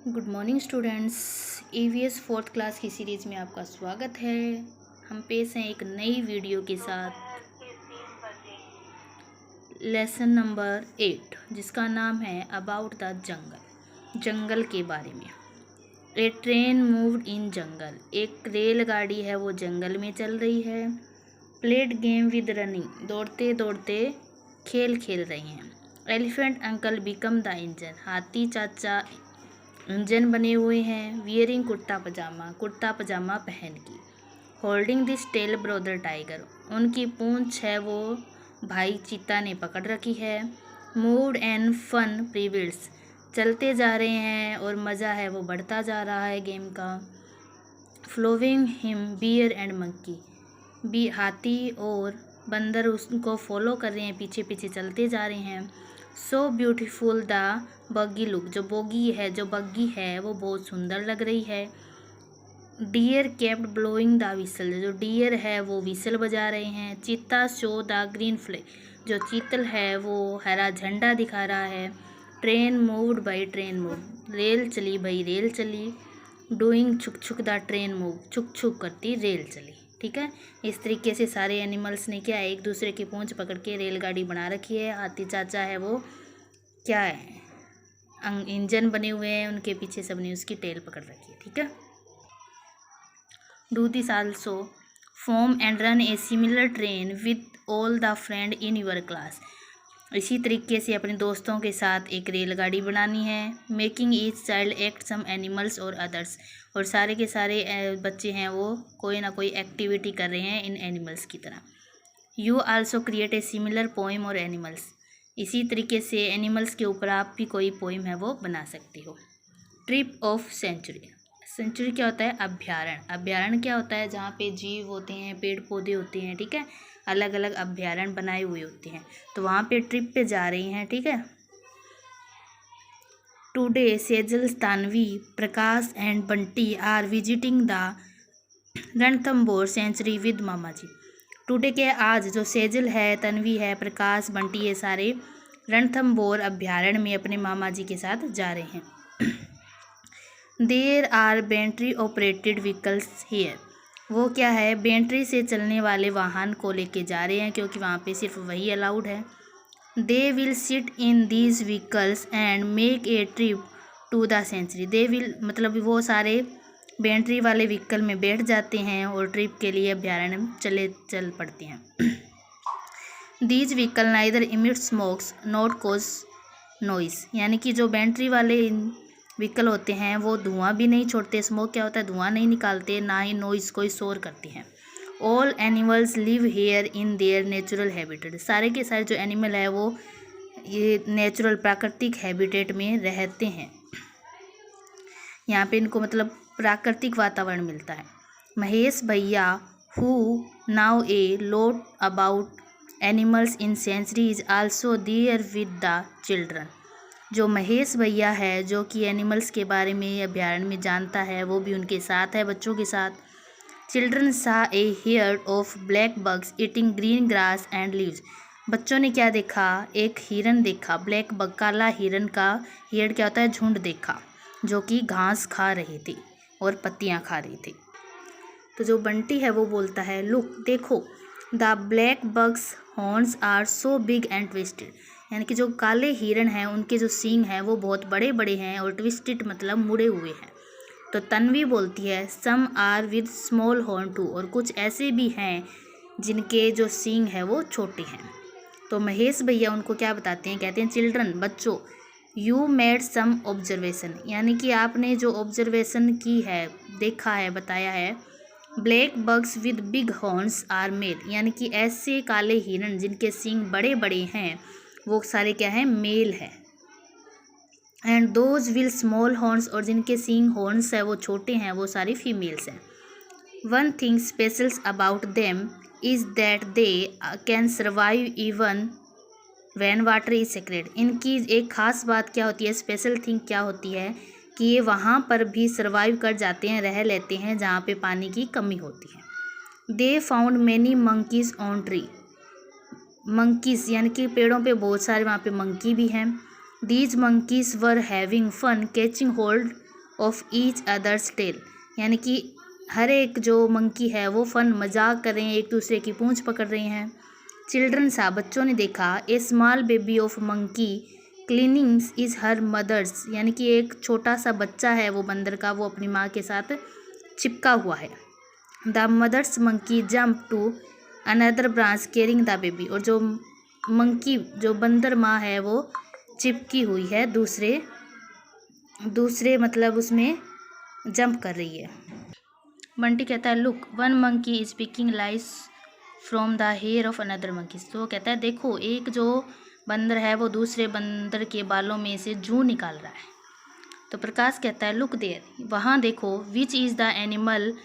Good morning students. EVS fourth class की series में आपका स्वागत है। हम पेश हैं एक नई वीडियो के साथ लेसन नंबर 8 जिसका नाम है अबाउट द जंगल। जंगल के बारे में। ए ट्रेन मूव्ड इन जंगल। एक रेलगाड़ी है वो जंगल में चल रही है। Played game with running. दौड़ते दौड़ते खेल खेल रही हैं। Elephant uncle become the engine. हाथी चाचा इंजन बने हुए हैं। वियरिंग कुर्ता पजामा पहन की। Holding this tail brother tiger. उनकी पूंछ है वो भाई चीता ने पकड़ रखी है। Mood and fun prevails. चलते जा रहे हैं और मज़ा है वो बढ़ता जा रहा है गेम का। Following him bear and monkey. भी हाथी और बंदर उसको फॉलो कर रहे हैं, पीछे पीछे चलते जा रहे हैं। So beautiful the buggy look. जो बग्गी है वो बहुत सुंदर लग रही है। Deer kept blowing the whistle. जो डियर है वो विसल बजा रहे हैं। चीता शो द ग्रीन फ्लैग। जो चीतल है वो हरा झंडा दिखा रहा है। Train moved by train move. Rail चली भाई रेल चली। डूइंग छुक छुक द ट्रेन मूव। छुक छुक करती रेल चली। ठीक है, इस तरीके से सारे एनिमल्स ने क्या है, एक दूसरे की पूंछ पकड़ के रेलगाड़ी बना रखी है। हाथी चाचा है वो क्या है, इंजन बने हुए हैं, उनके पीछे सबने उसकी टेल पकड़ रखी है। ठीक है। Do this also form and run a similar train with all the friend in your class. इसी तरीके से अपने दोस्तों के साथ एक रेलगाड़ी बनानी है। Making each child act some animals और अदर्स। और सारे के सारे बच्चे हैं वो कोई ना कोई एक्टिविटी कर रहे हैं इन एनिमल्स की तरह। You also create a similar poem और एनिमल्स। इसी तरीके से एनिमल्स के ऊपर आप भी कोई पोइम है वो बना सकते हो। Trip of century. सेंचुरी क्या होता है? अभ्यारण्य। अभ्यारण्य क्या होता है? जहाँ पे जीव होते हैं, पेड़ पौधे होते हैं। ठीक है, अलग अलग अभ्यारण्य बनाए हुए होते हैं, तो वहाँ पे ट्रिप पे जा रही हैं। ठीक है। Today Sejal, Tanvi, Prakash and Bunty are visiting the Ranthambore sanctuary with mama ji. Today के आज जो सेजल है, तन्वी है, प्रकाश, बंटी, ये सारे रणथंभौर अभ्यारण्य में अपने मामा जी के साथ जा रहे हैं। There are battery operated vehicles here. वो क्या है, बैटरी से चलने वाले वाहन को लेके जा रहे हैं, क्योंकि वहाँ पे सिर्फ वही अलाउड है। They will sit in these vehicles and make a trip to the sanctuary. They will मतलब वो सारे बैटरी वाले व्हीकल में बैठ जाते हैं और ट्रिप के लिए अभ्यारण्य में चल पड़ते हैं। These vehicle neither emit smokes not cause noise. यानी कि जो बैटरी वाले व्हीकल होते हैं वो धुआं भी नहीं छोड़ते। स्मोक क्या होता है? धुआं नहीं निकालते, ना ही नॉइस कोई शोर करते हैं। All animals live here in their natural habitat. सारे के सारे जो एनिमल है वो ये नेचुरल प्राकृतिक हैबिटेट में रहते हैं। यहाँ पे इनको मतलब प्राकृतिक वातावरण मिलता है। Mahesh bhaiya who know a lot about animals in sanctuary is also there with the children. जो महेश भैया है, जो कि एनिमल्स के बारे में अभ्यारण्य में जानता है, वो भी उनके साथ है, बच्चों के साथ। Children saw a herd of black bugs eating green grass and leaves. बच्चों ने क्या देखा? एक हिरन देखा, ब्लैक बग, काला हिरन का हियर क्या होता है? झुंड देखा, जो कि घास खा रहे थे और पत्तियां खा रहे थे। तो जो बंटी है वो बोलता है, लुक देखो, the black bucks horns are so big and twisted. यानी कि जो काले हिरन हैं उनके जो सींग हैं वो बहुत बड़े बड़े हैं और ट्विस्टेड मतलब मुड़े हुए हैं। तो तन्वी बोलती है, some are with small horn too. और कुछ ऐसे भी हैं जिनके जो सींग है वो छोटे हैं। तो महेश भैया उनको क्या बताते हैं? कहते हैं, चिल्ड्रन बच्चों, यू मेड सम ऑब्जर्वेशन। यानी कि आपने जो ऑब्जर्वेशन की है, देखा है, बताया है। Black bucks with big horns are male. यानी कि ऐसे काले हिरन जिनके सींग बड़े बड़े हैं वो सारे क्या हैं? मेल है। And those will small horns. और जिनके सींग हॉर्न्स है वो छोटे हैं, वो सारी फीमेल्स हैं। One thing specials about them is that they can survive even when water is sacred. इनकी एक खास बात क्या होती है, स्पेशल थिंग क्या होती है, कि ये वहाँ पर भी सर्वाइव कर जाते हैं, रह लेते हैं जहाँ पे पानी की कमी होती है। They found many monkeys on tree. Monkeys यानी कि पेड़ों पे बहुत सारे वहाँ पे मंकी भी हैं। These monkeys were having fun catching hold of each others tail, यानी कि हर एक जो मंकी है वो फन मजाक कर रहे हैं, एक दूसरे की पूंछ पकड़ रहे हैं। चिल्ड्रन सा, बच्चों ने देखा, a small baby of monkey cleanings is her mothers, यानी कि एक छोटा सा बच्चा है वो बंदर का, वो अपनी माँ के साथ चिपका हुआ है। The mothers monkey jump to another branch carrying the baby, और जो मंकी जो बंदर माँ है वो चिपकी हुई है दूसरे मतलब उसमें जंप कर रही है। बंटी कहता है look one monkey is picking lice from the hair of another monkey, तो वो कहता है देखो, एक जो बंदर है वो दूसरे बंदर के बालों में से जू निकाल रहा है। तो प्रकाश कहता है लुक देयर, वहाँ देखो, which is the animal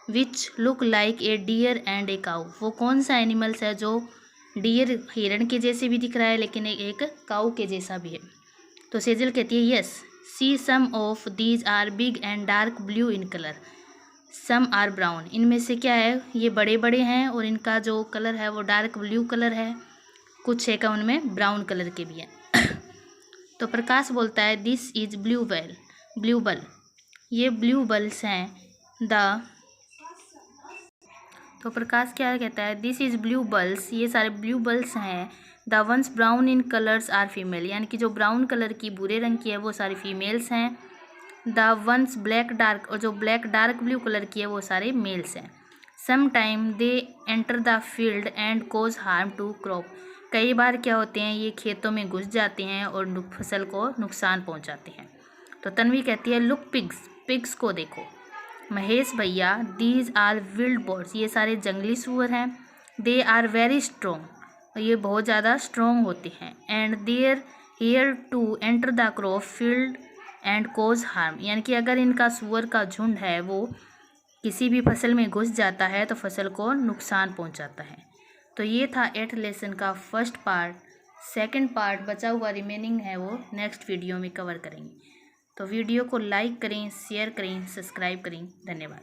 which look like a deer and a cow, वो कौन सा एनिमल्स है जो डियर हिरण के जैसे भी दिख रहा है लेकिन एक काऊ के जैसा भी है। तो सेजल कहती है yes, see some of these are big and dark blue in colour, some are brown, इनमें से क्या है, ये बड़े बड़े हैं और इनका जो कलर है वो डार्क ब्लू कलर है, कुछ एक उनमें ब्राउन कलर के भी हैं। तो प्रकाश बोलता है दिस इज ब्लू बल, ये ब्लू बल्स हैं। तो प्रकाश क्या कहता है, दिस इज ब्लू बल्स, ये सारे ब्लू बल्स हैं। The ones brown in colours are female, यानी कि जो ब्राउन कलर की भूरे रंग की है वो सारी फीमेल्स हैं। द वंस ब्लैक डार्क, और जो ब्लैक डार्क ब्लू कलर की है वो सारे मेल्स हैं। Some time they enter the field and cause harm to crop, कई बार क्या होते हैं, ये खेतों में घुस जाते हैं और फसल को नुकसान पहुंचाते हैं। तो तन्वी कहती है लुक पिग्स को देखो। महेश भैया दीज आर विल्ड बोर्स, ये सारे जंगली सूअर हैं। दे आर वेरी स्ट्रोंग, ये बहुत ज़्यादा स्ट्रोंग होते हैं। And there dare to enter the crop field and cause harm, यानी कि अगर इनका सूअर का झुंड है वो किसी भी फसल में घुस जाता है तो फसल को नुकसान पहुंचाता है। तो ये था 8th लेसन का फर्स्ट पार्ट। सेकंड पार्ट बचा हुआ रिमेनिंग है वो नेक्स्ट वीडियो में कवर करेंगे। तो वीडियो को लाइक करें, शेयर करें, सब्सक्राइब करें। धन्यवाद।